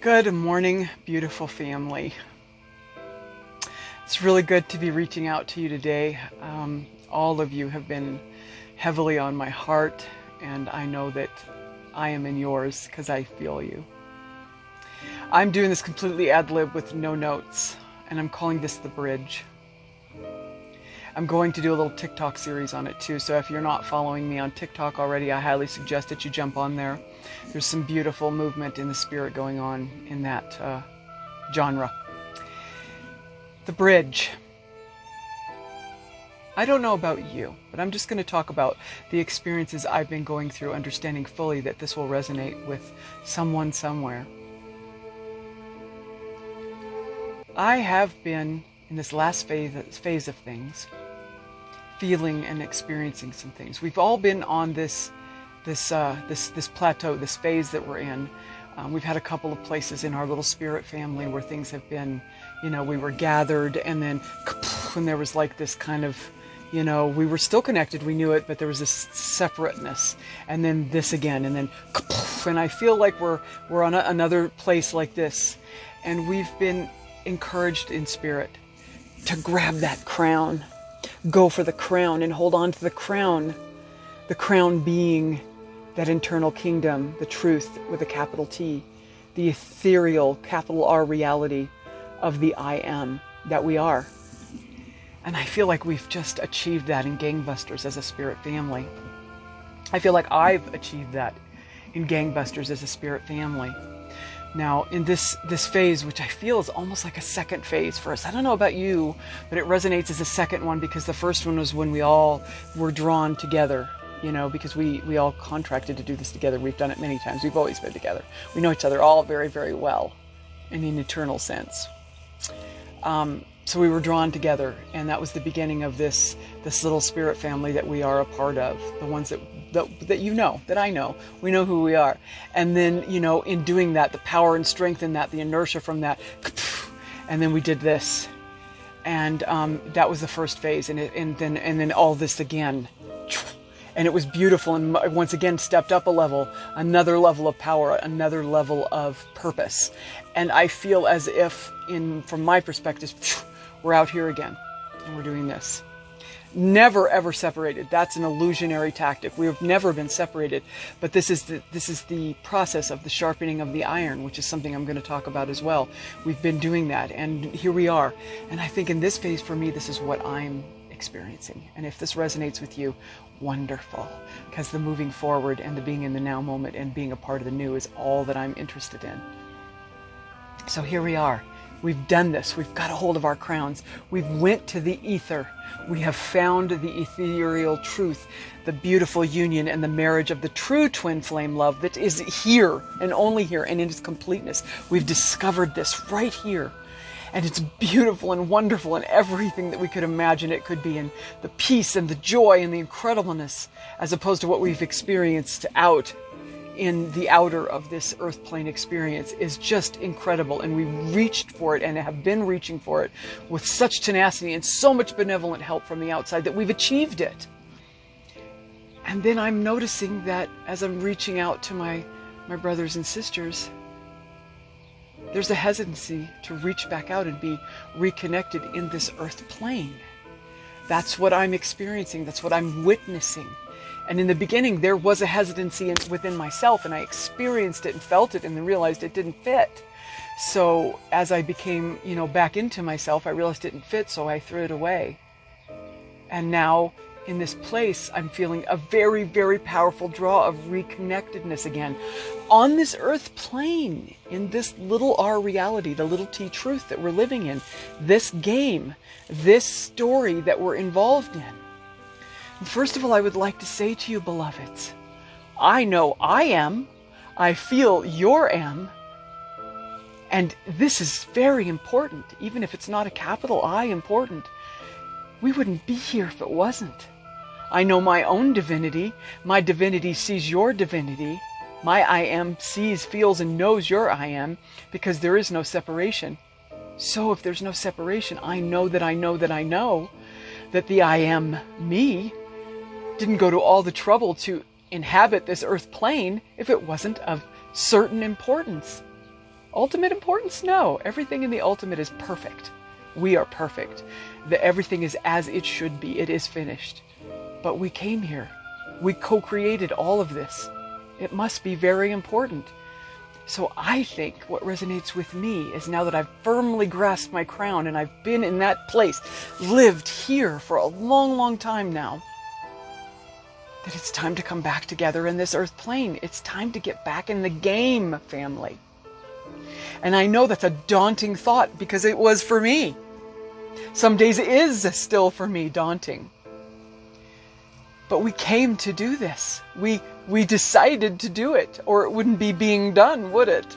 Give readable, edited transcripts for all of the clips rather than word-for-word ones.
Good morning, beautiful family. It's really good to be reaching out to you today. All of you have been heavily on my heart, and I know that I am in yours because I feel you. I'm doing this completely ad lib with no notes, and I'm calling this The Bridge. I'm going to do a little TikTok series on it too, so if you're not following me on TikTok already, I highly suggest that you jump on there. There's some beautiful movement in the spirit going on in that genre. The Bridge. I don't know about you, but I'm just going to talk about the experiences I've been going through, understanding fully that this will resonate with someone somewhere. I have been in this last phase of things, feeling and experiencing some things. We've all been on this plateau, this phase that we're in. We've had a couple of places in our little spirit family where things have been, we were gathered, and then when there was like this kind of, we were still connected, we knew it, but there was this separateness, and then this again, and then, and I feel like we're on another place like this, and we've been encouraged in spirit to grab that crown, go for the crown and hold on to the crown being that internal kingdom, the truth with a capital T, the ethereal capital R reality of the I am that we are. And I feel like we've just achieved that in gangbusters as a spirit family. I feel like I've achieved that in gangbusters as a spirit family. Now, in this phase, which I feel is almost like a second phase for us. I don't know about you, but it resonates as a second one because the first one was when we all were drawn together, because we all contracted to do this together. We've done it many times. We've always been together. We know each other all very, very well in an eternal sense. So we were drawn together, and that was the beginning of this little spirit family that we are a part of, the ones that that I know. We know who we are. And then, in doing that, the power and strength in that, the inertia from that, and then we did this. And that was the first phase, and then all this again. And it was beautiful, and once again stepped up a level, another level of power, another level of purpose. And I feel as if, from my perspective, we're out here again, and we're doing this. Never ever separated. That's an illusionary tactic. We have never been separated, but this is the process of the sharpening of the iron, which is something I'm going to talk about as well. We've been doing that, and here we are. And I think in this phase, for me, this is what I'm experiencing. And if this resonates with you, wonderful, because the moving forward and the being in the now moment and being a part of the new is all that I'm interested in. So here we are. We've done this. We've got a hold of our crowns. We've went to the ether. We have found the ethereal truth, the beautiful union and the marriage of the true twin flame love that is here and only here and in its completeness. We've discovered this right here. And it's beautiful and wonderful and everything that we could imagine it could be, and the peace and the joy and the incredibleness, as opposed to what we've experienced out in the outer of this earth plane experience, is just incredible. And we reached for it and have been reaching for it with such tenacity and so much benevolent help from the outside that we've achieved it. And then I'm noticing that as I'm reaching out to my brothers and sisters, there's a hesitancy to reach back out and be reconnected in this earth plane. That's what I'm experiencing. That's what I'm witnessing. And in the beginning, there was a hesitancy within myself, and I experienced it and felt it and then realized it didn't fit. So as I became, back into myself, I realized it didn't fit, so I threw it away. And now in this place, I'm feeling a very, very powerful draw of reconnectedness again on this earth plane, in this little R reality, the little T truth that we're living in, this game, this story that we're involved in. And first of all, I would like to say to you, beloveds, I know I am, I feel your am, and this is very important, even if it's not a capital I important. We wouldn't be here if it wasn't. I know my own divinity. My divinity sees your divinity. My I am sees, feels, and knows your I am, because there is no separation. So if there's no separation, I know that I know that I know that the I am me didn't go to all the trouble to inhabit this earth plane if it wasn't of certain importance. Ultimate importance? No. Everything in the ultimate is perfect. We are perfect. Everything is as it should be. It is finished. But we came here. We co-created all of this. It must be very important. So I think what resonates with me is, now that I've firmly grasped my crown and I've been in that place, lived here for a long, long time now, that it's time to come back together in this earth plane. It's time to get back in the game, family. And I know that's a daunting thought, because it was for me. Some days it is still for me daunting. But we came to do this. We decided to do it, or it wouldn't be being done, would it?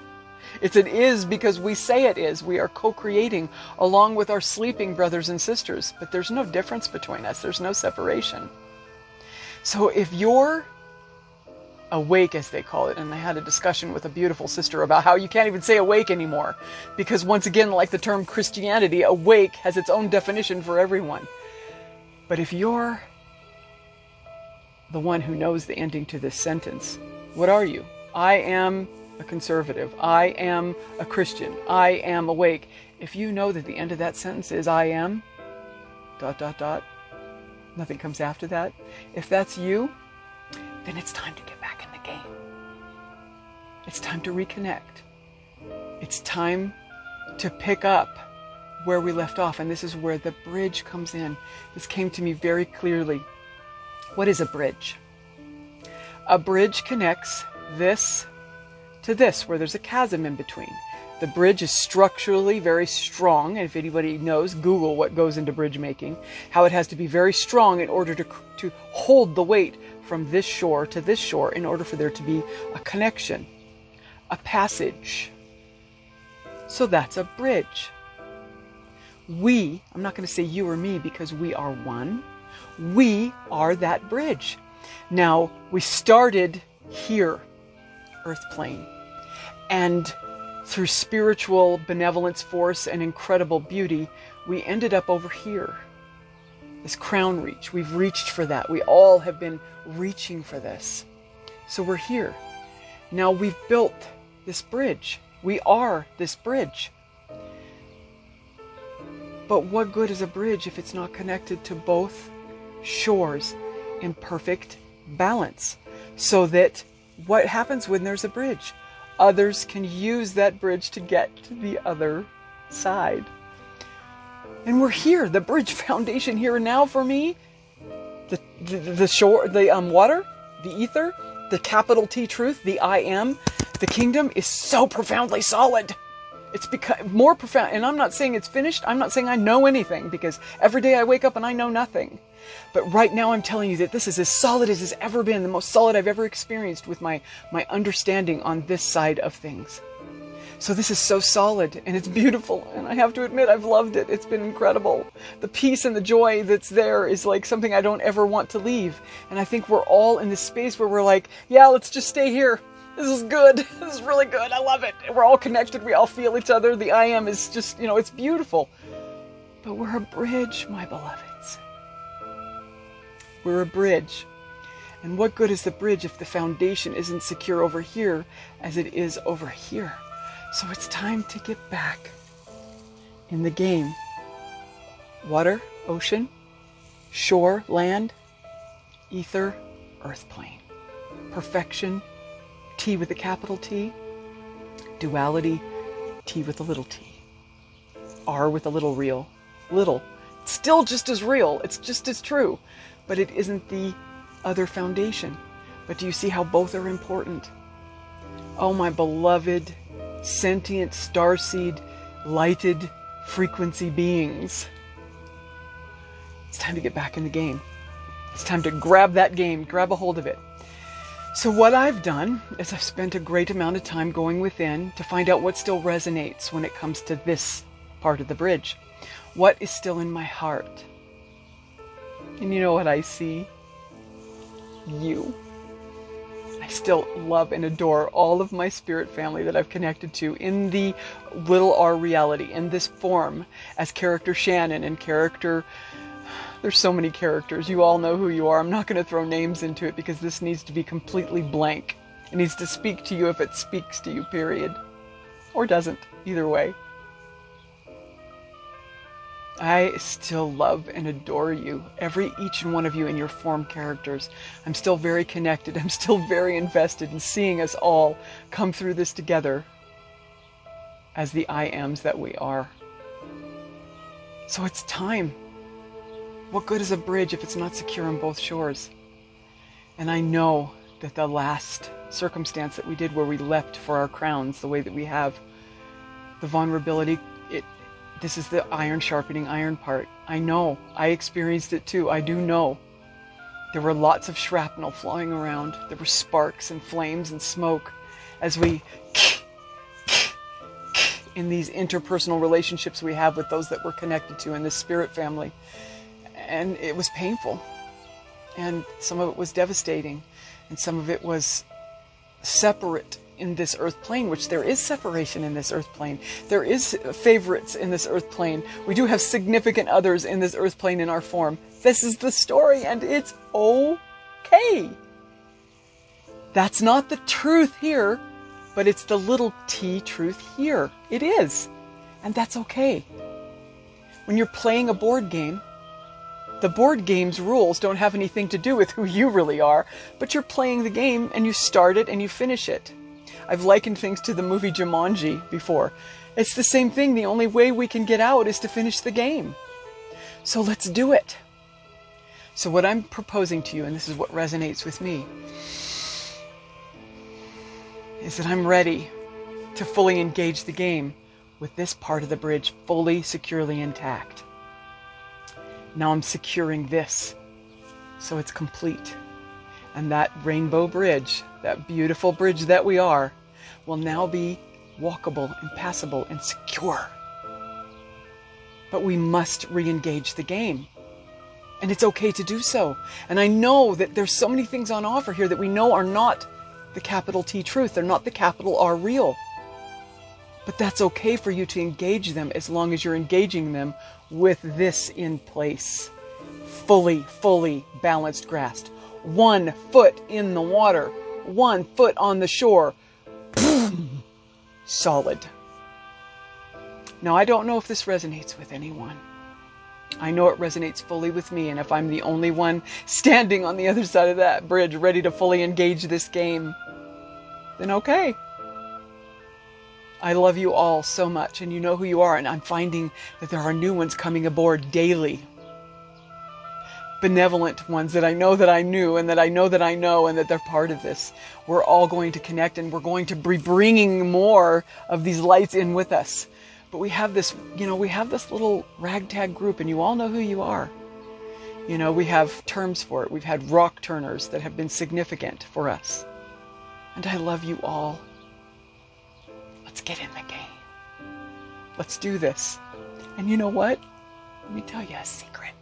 It's an is because we say it is. We are co-creating along with our sleeping brothers and sisters, but there's no difference between us. There's no separation. So if you're awake, as they call it, and I had a discussion with a beautiful sister about how you can't even say awake anymore, because once again, like the term Christianity, awake has its own definition for everyone. But if you're the one who knows the ending to this sentence, what are you? I am a conservative. I am a Christian. I am awake. If you know that the end of that sentence is I am, ... nothing comes after that. If that's you, then it's time to get back in the game. It's time to reconnect. It's time to pick up where we left off. And this is where the bridge comes in. This came to me very clearly. What is a bridge? A bridge connects this to this, where there's a chasm in between. The bridge is structurally very strong, and if anybody knows, Google what goes into bridge making, how it has to be very strong in order to hold the weight from this shore to this shore in order for there to be a connection, a passage. So that's a bridge. We, I'm not going to say you or me because we are one, we are that bridge. Now, we started here, Earth Plane, and through spiritual benevolence, force, and incredible beauty, we ended up over here. This crown reach. We've reached for that. We all have been reaching for this. So we're here. Now we've built this bridge. We are this bridge. But what good is a bridge if it's not connected to both shores in perfect balance? So that what happens when there's a bridge? Others can use that bridge to get to the other side. And we're here, the bridge foundation here and now for me. The shore, the water, the ether, the capital T truth, the I am, the kingdom is so profoundly solid. It's become more profound. And I'm not saying it's finished. I'm not saying I know anything, because every day I wake up and I know nothing. But right now I'm telling you that this is as solid as it's ever been, the most solid I've ever experienced with my understanding on this side of things. So this is so solid, and it's beautiful, and I have to admit I've loved it. It's been incredible. The peace and the joy that's there is like something I don't ever want to leave. And I think we're all in this space where we're like, yeah, let's just stay here. This is good. This is really good. I love it. We're all connected. We all feel each other. The I am is just, it's beautiful. But we're a bridge, my beloveds. We're a bridge. And what good is the bridge if the foundation isn't secure over here as it is over here? So it's time to get back in the game. Water, ocean, shore, land, ether, earth plane. Perfection, T with a capital T. Duality, T with a little t. R with a little real. Little. It's still just as real. It's just as true. But it isn't the other foundation. But do you see how both are important? Oh, my beloved, sentient, starseed, lighted frequency beings. It's time to get back in the game. It's time to grab that game, grab a hold of it. So what I've done is I've spent a great amount of time going within to find out what still resonates when it comes to this part of the bridge. What is still in my heart? And you know what I see? You. I still love and adore all of my spirit family that I've connected to in the little R reality, in this form, as character Shannon and character... There's so many characters. You all know who you are. I'm not going to throw names into it because this needs to be completely blank. It needs to speak to you if it speaks to you, period. or doesn't, either way. I still love and adore you, each and one of you in your form characters. I'm still very connected. I'm still very invested in seeing us all come through this together as the I ams that we are. So it's time. What good is a bridge if it's not secure on both shores? And I know that the last circumstance that we did where we leapt for our crowns the way that we have, the vulnerability, this is the iron sharpening iron part. I know. I experienced it too. I do know. There were lots of shrapnel flying around. There were sparks and flames and smoke as we in these interpersonal relationships we have with those that we're connected to in this spirit family. And it was painful. And some of it was devastating. And some of it was separate in this earth plane, which there is separation in this earth plane. There is favorites in this earth plane. We do have significant others in this earth plane in our form. This is the story, and it's okay. That's not the truth here, but it's the little t truth here. It is. And that's okay. When you're playing a board game, the board game's rules don't have anything to do with who you really are, but you're playing the game and you start it and you finish it. I've likened things to the movie Jumanji before. It's the same thing. The only way we can get out is to finish the game. So let's do it. So what I'm proposing to you, and this is what resonates with me, is that I'm ready to fully engage the game with this part of the bridge fully, securely intact. Now I'm securing this so it's complete. And that rainbow bridge, that beautiful bridge that we are, will now be walkable and passable and secure. But we must re-engage the game. And it's okay to do so. And I know that there's so many things on offer here that we know are not the capital T truth. They're not the capital R real. But that's okay for you to engage them as long as you're engaging them with this in place. Fully balanced grasped. 1 foot in the water, 1 foot on the shore. Boom! Solid. Now, I don't know if this resonates with anyone. I know it resonates fully with me, and if I'm the only one standing on the other side of that bridge ready to fully engage this game, then okay. I love you all so much, and you know who you are, and I'm finding that there are new ones coming aboard daily. Benevolent ones that I know that I knew, and that I know that I know, and that they're part of this. We're all going to connect, and we're going to be bringing more of these lights in with us. But we have this, we have this little ragtag group, and you all know who you are. We have terms for it. We've had rock turners that have been significant for us. And I love you all. Let's get in the game. Let's do this. And you know what? Let me tell you a secret.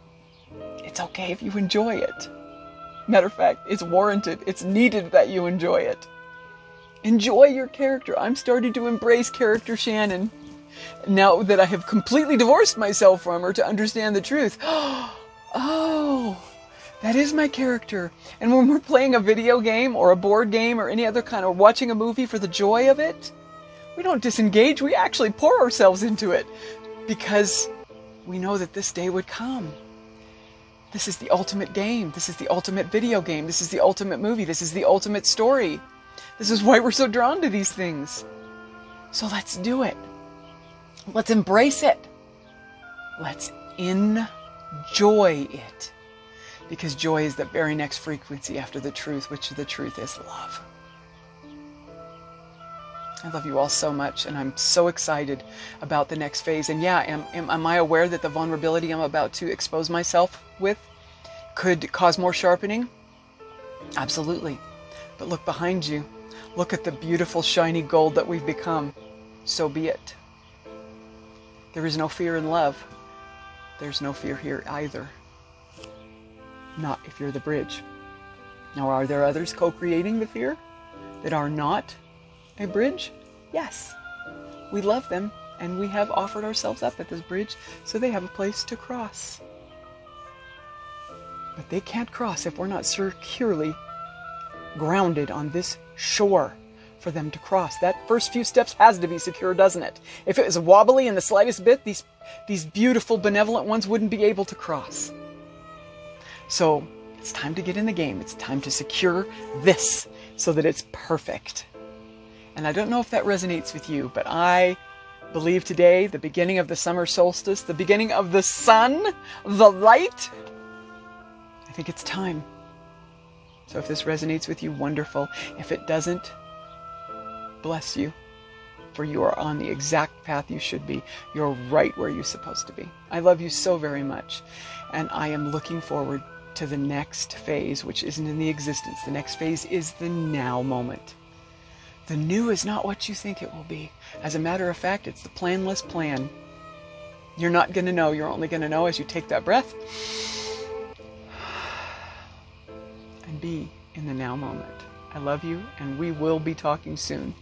It's okay if you enjoy it. Matter of fact, it's warranted. It's needed that you enjoy it. Enjoy your character. I'm starting to embrace character Shannon. Now that I have completely divorced myself from her to understand the truth. Oh, that is my character. And when we're playing a video game or a board game or any other kind, or watching a movie for the joy of it, we don't disengage. We actually pour ourselves into it because we know that this day would come. This is the ultimate game. This is the ultimate video game. This is the ultimate movie. This is the ultimate story. This is why we're so drawn to these things. So let's do it. Let's embrace it. Let's enjoy it. Because joy is the very next frequency after the truth, which the truth is love. I love you all so much, and I'm so excited about the next phase. And yeah, am I aware that the vulnerability I'm about to expose myself with could cause more sharpening? Absolutely. But look behind you. Look at the beautiful, shiny gold that we've become. So be it. There is no fear in love. There's no fear here either. Not if you're the bridge. Now, are there others co-creating the fear that are not a bridge? Yes. We love them, and we have offered ourselves up at this bridge so they have a place to cross. But they can't cross if we're not securely grounded on this shore, for them to cross. That first few steps has to be secure, doesn't it? If it was wobbly in the slightest bit, these beautiful, benevolent ones wouldn't be able to cross. So it's time to get in the game. It's time to secure this so that it's perfect. And I don't know if that resonates with you, but I believe today, the beginning of the summer solstice, the beginning of the sun, the light, I think it's time. So if this resonates with you, wonderful. If it doesn't, bless you. For you are on the exact path you should be. You're right where you're supposed to be. I love you so very much. And I am looking forward to the next phase, which isn't in the existence. The next phase is the now moment. The new is not what you think it will be. As a matter of fact, it's the planless plan. You're not going to know. You're only going to know as you take that breath and be in the now moment. I love you, and we will be talking soon.